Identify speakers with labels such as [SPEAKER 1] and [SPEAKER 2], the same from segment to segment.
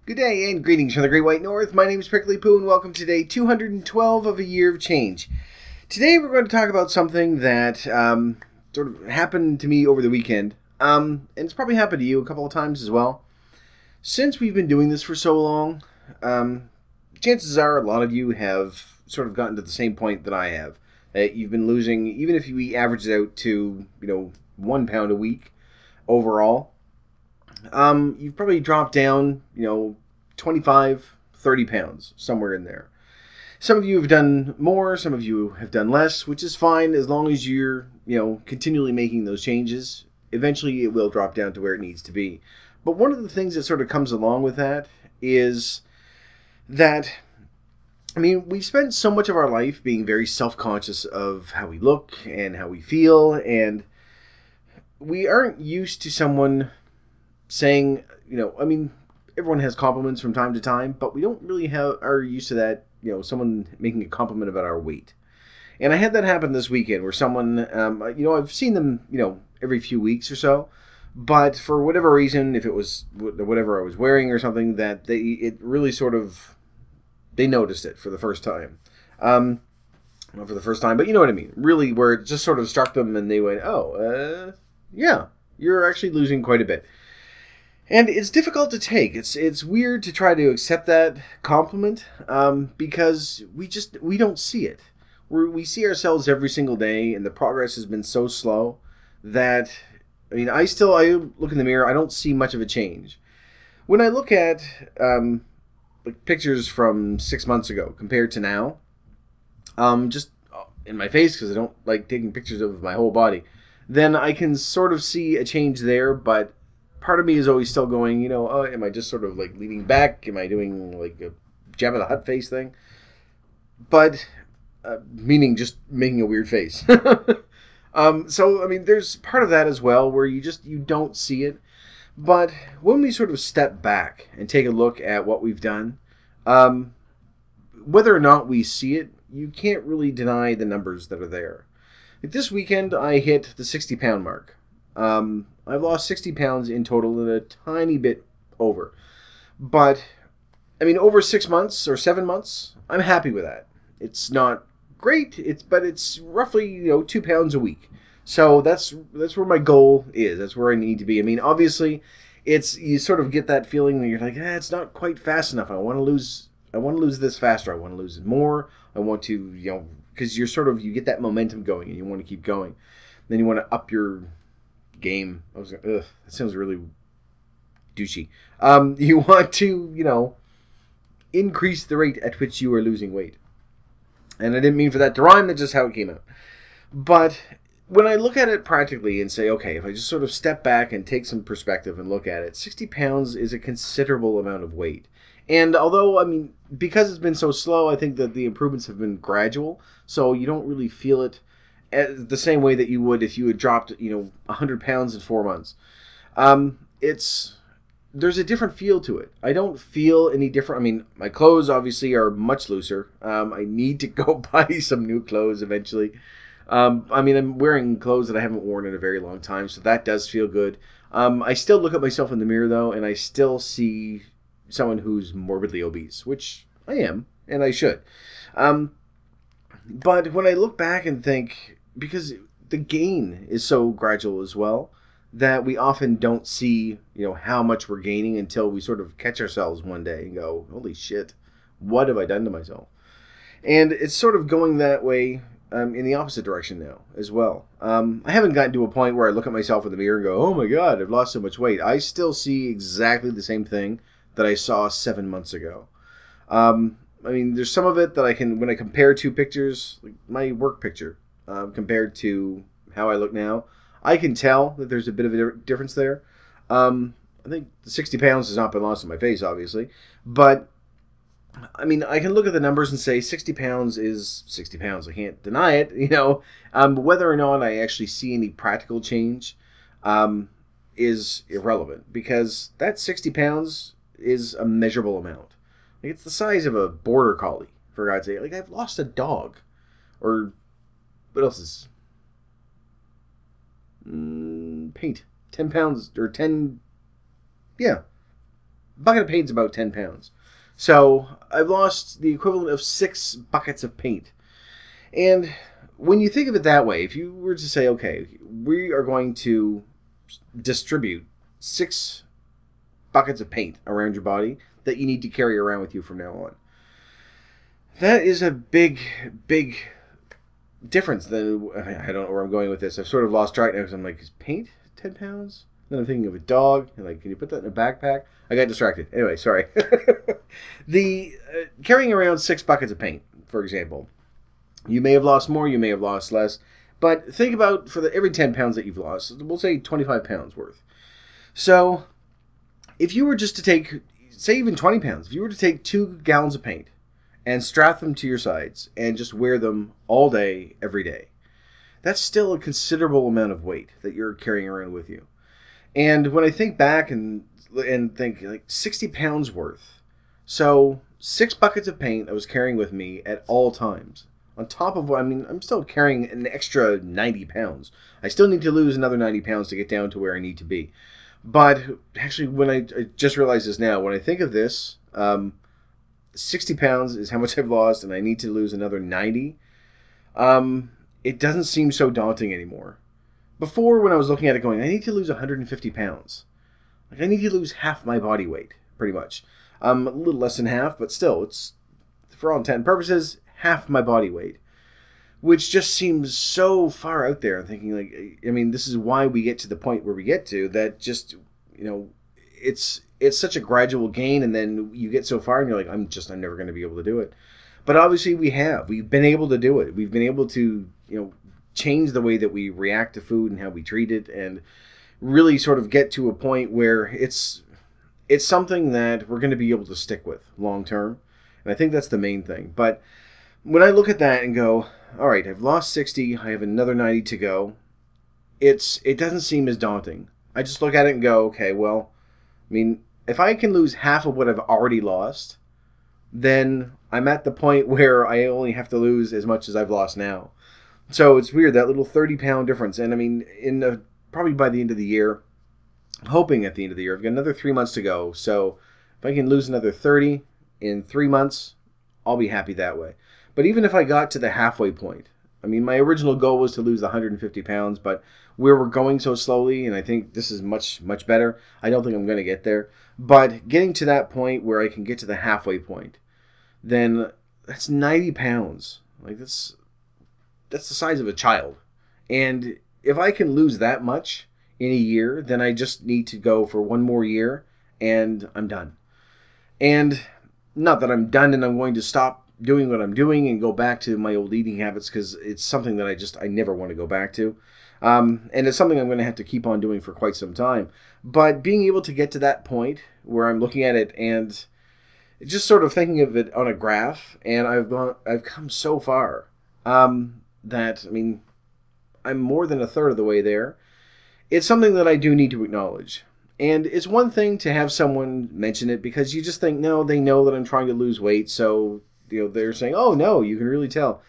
[SPEAKER 1] Good day and greetings from the Great White North. My name is Prickly Poo and welcome to day 212 of a year of change. Today we're going to talk about something that sort of happened to me over the weekend. And it's probably happened to you a couple of times as well. Since we've been doing this for so long, chances are a lot of you have sort of gotten to the same point that I have. You've been losing, even if we average it out to, 1 pound a week overall. You've probably dropped down, 25, 30 pounds, somewhere in there. Some of you have done more, some of you have done less, which is fine as long as you're, continually making those changes. Eventually it will drop down to where it needs to be. But one of the things that sort of comes along with that is that, we've spent so much of our life being very self-conscious of how we look and how we feel, and we aren't used to someone saying, everyone has compliments from time to time, but we don't really are used to that, someone making a compliment about our weight. And I had that happen this weekend where someone, I've seen them, every few weeks or so, but for whatever reason, if it was whatever I was wearing or something, that they noticed it for the first time. Not for the first time, but you know what I mean. Really, where it just sort of struck them and they went, yeah, you're actually losing quite a bit. And it's difficult to take. It's weird to try to accept that compliment because we don't see it. We see ourselves every single day, and the progress has been so slow that I look in the mirror. I don't see much of a change. When I look at pictures from 6 months ago compared to now, just in my face because I don't like taking pictures of my whole body, then I can sort of see a change there, but part of me is always still going, am I just sort of like leaning back? Am I doing like a Jabba the Hutt face thing? But, meaning just making a weird face. There's part of that as well where you don't see it. But when we sort of step back and take a look at what we've done, whether or not we see it, you can't really deny the numbers that are there. Like this weekend, I hit the 60-pound mark. I've lost 60 pounds in total and a tiny bit over. But, over 6 months or 7 months, I'm happy with that. It's not great, but it's roughly, 2 pounds a week. So that's where my goal is. That's where I need to be. Obviously, you sort of get that feeling that you're like, it's not quite fast enough. I want to lose this faster. I want to lose it more. I want to, because you get that momentum going and you want to keep going. Then you want to up your game. That sounds really douchey. You want to, increase the rate at which you are losing weight. And I didn't mean for that to rhyme, that's just how it came out. But when I look at it practically and say, okay, if I just sort of step back and take some perspective and look at it, 60 pounds is a considerable amount of weight. And although, because it's been so slow, I think that the improvements have been gradual, so you don't really feel it the same way that you would if you had dropped, 100 pounds in 4 months. There's a different feel to it. I don't feel any different. My clothes obviously are much looser. I need to go buy some new clothes eventually. I'm wearing clothes that I haven't worn in a very long time, so that does feel good. I still look at myself in the mirror though, and I still see someone who's morbidly obese, which I am, and I should. But when I look back and think, because the gain is so gradual as well, that we often don't see, how much we're gaining until we sort of catch ourselves one day and go, holy shit, what have I done to myself? And it's sort of going that way in the opposite direction now as well. I haven't gotten to a point where I look at myself in the mirror and go, oh my God, I've lost so much weight. I still see exactly the same thing that I saw 7 months ago. There's some of it that when I compare two pictures, like my work picture, compared to how I look now, I can tell that there's a bit of a difference there. I think the 60 pounds has not been lost on my face, obviously, but I can look at the numbers and say 60 pounds is 60 pounds. I can't deny it, whether or not I actually see any practical change is irrelevant, because that 60 pounds is a measurable amount. Like, it's the size of a Border Collie, for God's sake. Like, I've lost a dog. Or, what else is... paint. 10 pounds, or 10... Yeah. bucket of paint is about 10 pounds. So I've lost the equivalent of 6 buckets of paint. And when you think of it that way, if you were to say, okay, we are going to distribute 6 buckets of paint around your body that you need to carry around with you from now on, that is a big, big difference. Than I don't know where I'm going with this. I've sort of lost track now because I'm like, is paint 10 pounds? Then I'm thinking of a dog. And like, can you put that in a backpack? I got distracted. Anyway, sorry. The carrying around 6 buckets of paint, for example, you may have lost more, you may have lost less, but think about for every 10 pounds that you've lost, we'll say 25 pounds worth. So if you were just to take, say even 20 pounds, if you were to take 2 gallons of paint and strap them to your sides and just wear them all day, every day, that's still a considerable amount of weight that you're carrying around with you. And when I think back and think like 60 pounds worth, so 6 buckets of paint I was carrying with me at all times. On top of what, I mean, I'm still carrying an extra 90 pounds. I still need to lose another 90 pounds to get down to where I need to be. But actually, when I just realized this now, when I think of this, 60 pounds is how much I've lost, and I need to lose another 90. It doesn't seem so daunting anymore. Before, when I was looking at it going, I need to lose 150 pounds. Like, I need to lose half my body weight, pretty much. A little less than half, but still, it's, for all intent and purposes, half my body weight. Which just seems so far out there. I'm thinking, like, I mean, this is why we get to the point where we get to, that just, you know, it's such a gradual gain, and then you get so far, and you're like, I'm never going to be able to do it. But obviously we have. We've been able to do it. We've been able to, you know, change the way that we react to food and how we treat it, and really sort of get to a point where it's something that we're going to be able to stick with long term. And I think that's the main thing. But when I look at that and go, all right, I've lost 60, I have another 90 to go, it doesn't seem as daunting. I just look at it and go, okay, well, I mean, if I can lose half of what I've already lost, then I'm at the point where I only have to lose as much as I've lost now. So it's weird, that little 30-pound difference. And I mean, probably by the end of the year, I'm hoping at the end of the year, I've got another 3 months to go. So if I can lose another 30 in 3 months, I'll be happy that way. But even if I got to the halfway point, I mean, my original goal was to lose 150 pounds, but where we're going so slowly, and I think this is much, much better, I don't think I'm going to get there. But getting to that point where I can get to the halfway point, then that's 90 pounds. Like, that's the size of a child. And if I can lose that much in a year, then I just need to go for one more year, and I'm done. And not that I'm done and I'm going to stop doing what I'm doing and go back to my old eating habits, because it's something that I never want to go back to. And it's something I'm going to have to keep on doing for quite some time. But being able to get to that point where I'm looking at it and just sort of thinking of it on a graph, and I've come so far that, I mean, I'm more than a third of the way there. It's something that I do need to acknowledge. And it's one thing to have someone mention it, because you just think, no, they know that I'm trying to lose weight, so, you know, they're saying, oh, no, you can really tell.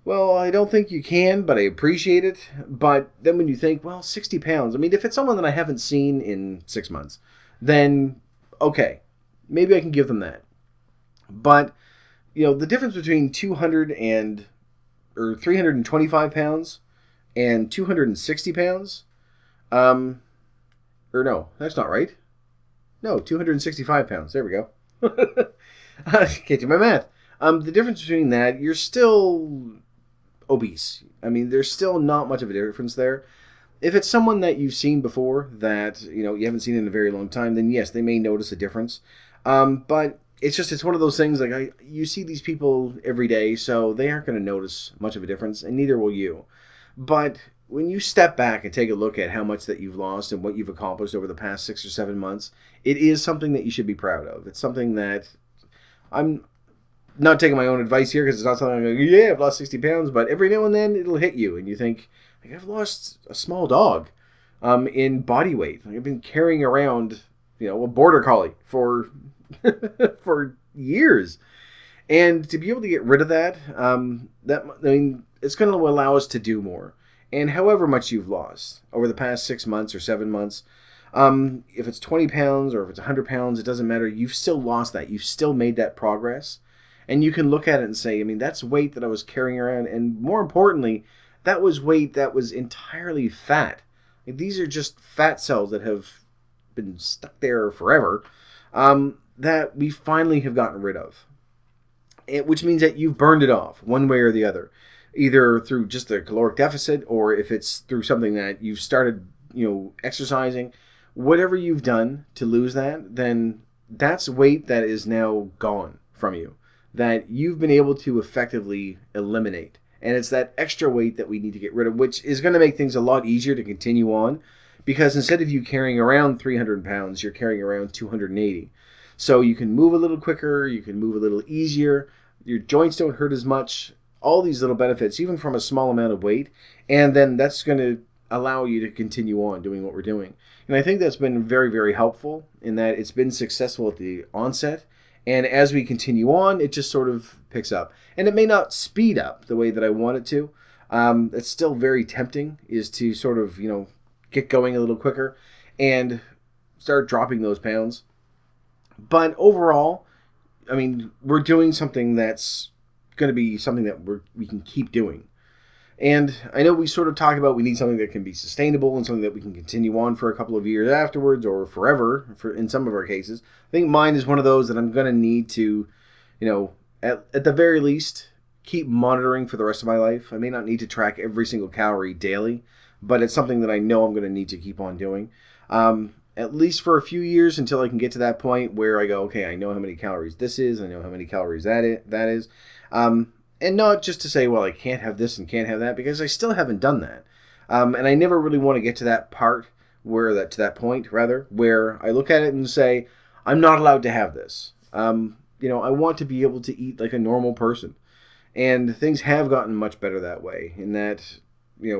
[SPEAKER 1] Well, I don't think you can, but I appreciate it. But then when you think, well, 60 pounds, I mean, if it's someone that I haven't seen in 6 months, then, okay, maybe I can give them that. But, you know, the difference between 325 pounds and 260 pounds, or no, that's not right. No, 265 pounds. There we go. I can't do my math. The difference between that, you're still obese. I mean, there's still not much of a difference there. If it's someone that you've seen before that, you know, you haven't seen in a very long time, then yes, they may notice a difference. But it's one of those things, like, you see these people every day, so they aren't going to notice much of a difference, and neither will you. But when you step back and take a look at how much that you've lost and what you've accomplished over the past 6 or 7 months, it is something that you should be proud of. It's something that I'm not taking my own advice here, because it's not something I'm going, yeah, I've lost 60 pounds, but every now and then it'll hit you, and you think, like, I've lost a small dog in body weight. Like, I've been carrying around, you know, a Border Collie for for years. And to be able to get rid of that, I mean, it's going to allow us to do more. And however much you've lost over the past 6 months or 7 months, If it's 20 pounds or if it's 100 pounds, it doesn't matter. You've still lost that. You've still made that progress. And you can look at it and say, I mean, that's weight that I was carrying around. And more importantly, that was weight that was entirely fat. Like, these are just fat cells that have been stuck there forever, that we finally have gotten rid of. Which means that you've burned it off one way or the other. Either through just a caloric deficit, or if it's through something that you've started, exercising. Whatever you've done to lose that, then that's weight that is now gone from you, that you've been able to effectively eliminate. And it's that extra weight that we need to get rid of, which is going to make things a lot easier to continue on, because instead of you carrying around 300 pounds, you're carrying around 280. So you can move a little quicker, you can move a little easier, your joints don't hurt as much, all these little benefits, even from a small amount of weight, and then that's going to allow you to continue on doing what we're doing. And I think that's been very, very helpful in that it's been successful at the onset, and as we continue on, it just sort of picks up. And it may not speed up the way that I want it to. It's still very tempting, is to sort of, get going a little quicker and start dropping those pounds. But overall, I mean, we're doing something that's going to be something that we can keep doing. And I know we sort of talk about we need something that can be sustainable and something that we can continue on for a couple of years afterwards, or forever in some of our cases. I think mine is one of those that I'm going to need to, at the very least, keep monitoring for the rest of my life. I may not need to track every single calorie daily, but it's something that I know I'm going to need to keep on doing. At least for a few years, until I can get to that point where I go, okay, I know how many calories this is, I know how many calories that is. And not just to say, well, I can't have this and can't have that, because I still haven't done that. And I never really want to get to that point, where I look at it and say, I'm not allowed to have this. I want to be able to eat like a normal person. And things have gotten much better that way, in that, we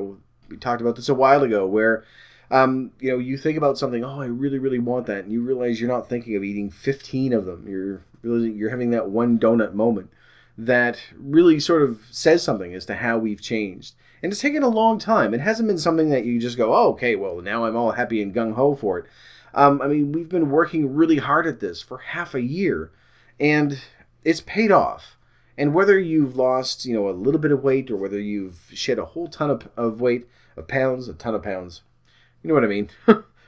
[SPEAKER 1] talked about this a while ago, where, you think about something, oh, I really, really want that, and you realize you're not thinking of eating 15 of them. You're having that one donut moment that really sort of says something as to how we've changed. And it's taken a long time. It hasn't been something that you just go, oh, okay, well, now I'm all happy and gung-ho for it. We've been working really hard at this for half a year, and it's paid off. And whether you've lost, a little bit of weight, or whether you've shed a whole ton of weight, a ton of pounds, you know what I mean?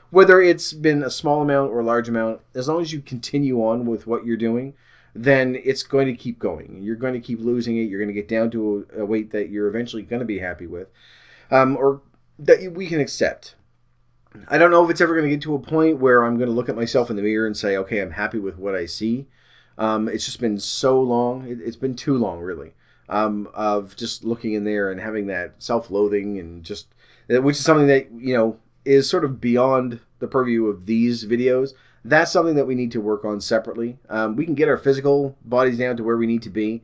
[SPEAKER 1] Whether it's been a small amount or a large amount, as long as you continue on with what you're doing, then it's going to keep going. You're going to keep losing it. You're going to get down to a weight that you're eventually going to be happy with, or that we can accept. I don't know if it's ever going to get to a point where I'm going to look at myself in the mirror and say, okay, I'm happy with what I see. It's just been so long. It's been too long, really, of just looking in there and having that self-loathing, and just, which is something that, is sort of beyond the purview of these videos. That's something that we need to work on separately. We can get our physical bodies down to where we need to be.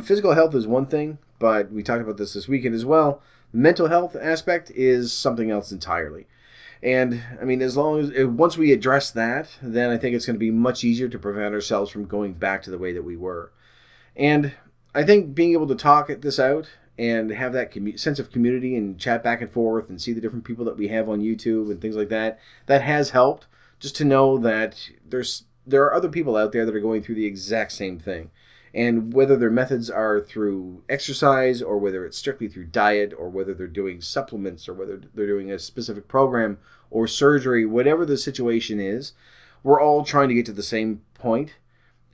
[SPEAKER 1] Physical health is one thing, but we talked about this weekend as well. The mental health aspect is something else entirely. And I mean, once we address that, then I think it's going to be much easier to prevent ourselves from going back to the way that we were. And I think being able to talk this out and have that sense of community and chat back and forth and see the different people that we have on YouTube and things like that, that has helped. Just to know that there are other people out there that are going through the exact same thing. And whether their methods are through exercise, or whether it's strictly through diet, or whether they're doing supplements, or whether they're doing a specific program or surgery, whatever the situation is, we're all trying to get to the same point,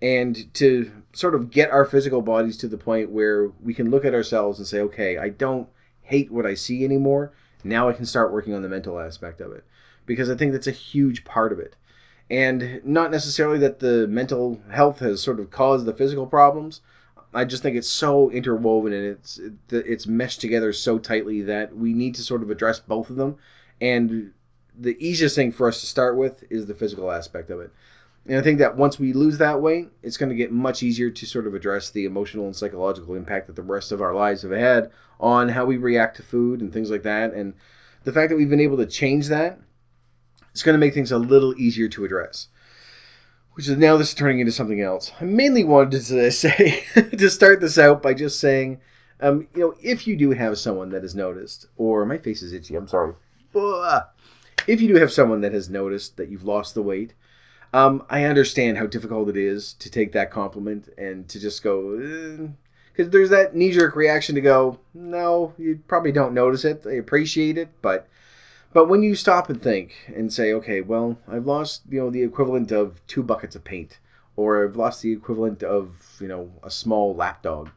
[SPEAKER 1] and to sort of get our physical bodies to the point where we can look at ourselves and say, okay, I don't hate what I see anymore. Now I can start working on the mental aspect of it, because I think that's a huge part of it. And not necessarily that the mental health has sort of caused the physical problems. I just think it's so interwoven, and it's meshed together so tightly that we need to sort of address both of them. And the easiest thing for us to start with is the physical aspect of it. And I think that once we lose that weight, it's going to get much easier to sort of address the emotional and psychological impact that the rest of our lives have had on how we react to food and things like that. And the fact that we've been able to change that, it's going to make things a little easier to address. Which is, now this is turning into something else. I mainly wanted to say, to start this out by just saying, if you do have someone that has noticed, or my face is itchy, I'm sorry. if you do have someone that has noticed that you've lost the weight, I understand how difficult it is to take that compliment and to just go, because there's that knee-jerk reaction to go, no, you probably don't notice it. I appreciate it, but when you stop and think and say, okay, well, I've lost, the equivalent of 2 buckets of paint, or I've lost the equivalent of, a small lapdog,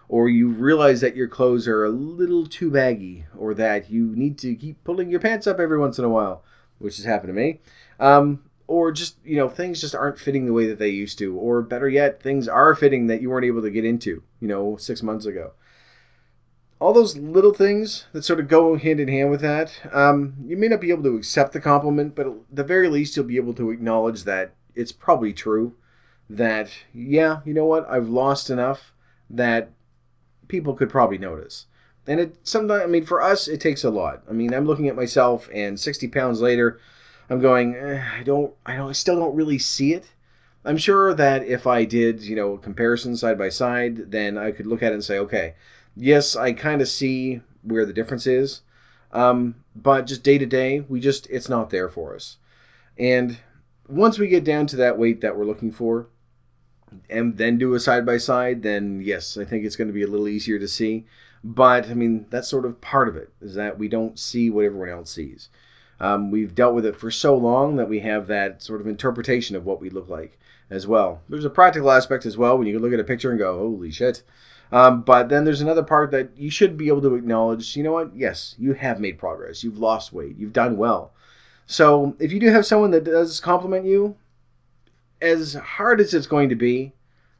[SPEAKER 1] or you realize that your clothes are a little too baggy, or that you need to keep pulling your pants up every once in a while, which has happened to me, or just, things just aren't fitting the way that they used to, or better yet, things are fitting that you weren't able to get into, 6 months ago. All those little things that sort of go hand in hand with that, you may not be able to accept the compliment, but at the very least, you'll be able to acknowledge that it's probably true, that, yeah, you know what, I've lost enough that people could probably notice. And sometimes, for us, it takes a lot. I'm looking at myself, and 60 pounds later, I'm going, I still don't really see it. I'm sure that if I did, a comparison side by side, then I could look at it and say, okay, yes, I kind of see where the difference is. But just day to day, it's not there for us. And once we get down to that weight that we're looking for, and then do a side-by-side, then yes, I think it's going to be a little easier to see. But, that's sort of part of it, is that we don't see what everyone else sees. We've dealt with it for so long that we have that sort of interpretation of what we look like as well. There's a practical aspect as well, when you can look at a picture and go, holy shit. But then there's another part that you should be able to acknowledge, you know what, yes, you have made progress. You've lost weight. You've done well. So if you do have someone that does compliment you, as hard as it's going to be,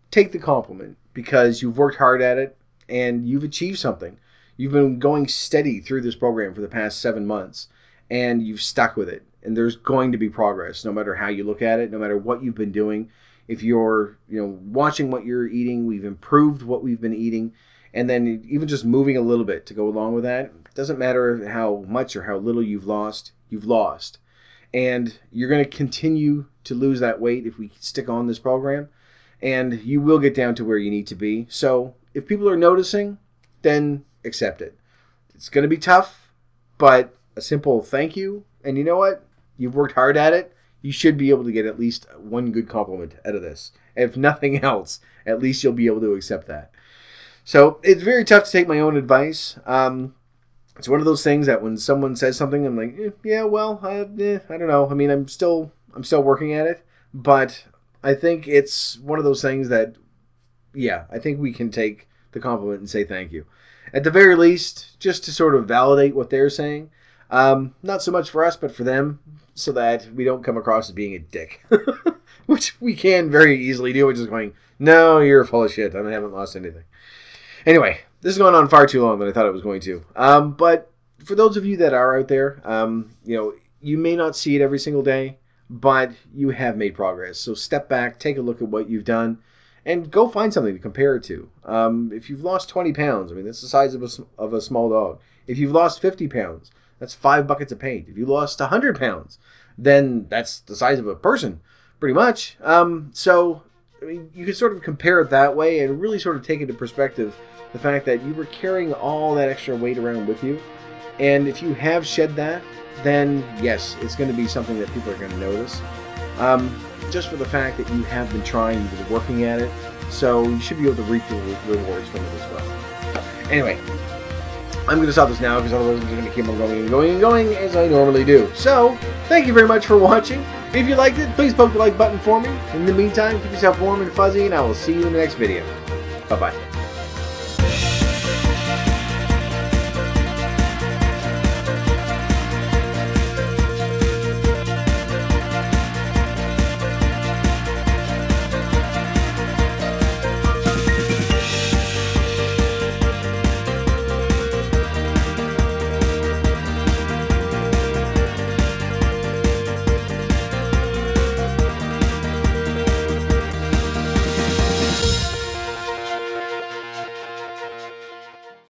[SPEAKER 1] take the compliment, because you've worked hard at it and you've achieved something. You've been going steady through this program for the past 7 months, and you've stuck with it. And there's going to be progress, no matter how you look at it, no matter what you've been doing. If you're, watching what you're eating, we've improved what we've been eating, and then even just moving a little bit to go along with that. It doesn't matter how much or how little you've lost. And you're going to continue to lose that weight if we stick on this program, and you will get down to where you need to be. So if people are noticing, then accept it. It's going to be tough, but a simple thank you, and you know what? You've worked hard at it. You should be able to get at least one good compliment out of this. If nothing else, at least you'll be able to accept that. So it's very tough to take my own advice. It's one of those things that when someone says something, I'm like, yeah, well, I don't know. I'm still working at it, but I think it's one of those things that, yeah, I think we can take the compliment and say thank you. At the very least, just to sort of validate what they're saying. Not so much for us, but for them, so that we don't come across as being a dick, which we can very easily do, which is going, no, you're full of shit. I haven't lost anything. Anyway, this has gone on far too long than I thought it was going to. But for those of you that are out there, you may not see it every single day, but you have made progress. So step back, take a look at what you've done, and go find something to compare it to. If you've lost 20 pounds, that's the size of a small dog. If you've lost 50 pounds, that's 5 buckets of paint. If you lost 100 pounds, then that's the size of a person, pretty much. So you can sort of compare it that way and really sort of take into perspective the fact that you were carrying all that extra weight around with you. And if you have shed that, then yes, it's going to be something that people are going to notice. Just for the fact that you have been trying, you've been working at it. So you should be able to reap the rewards from it as well. Anyway, I'm going to stop this now because otherwise I'm just going to keep on going and going and going as I normally do. So, thank you very much for watching. If you liked it, please poke the like button for me. In the meantime, keep yourself warm and fuzzy, and I will see you in the next video. Bye-bye.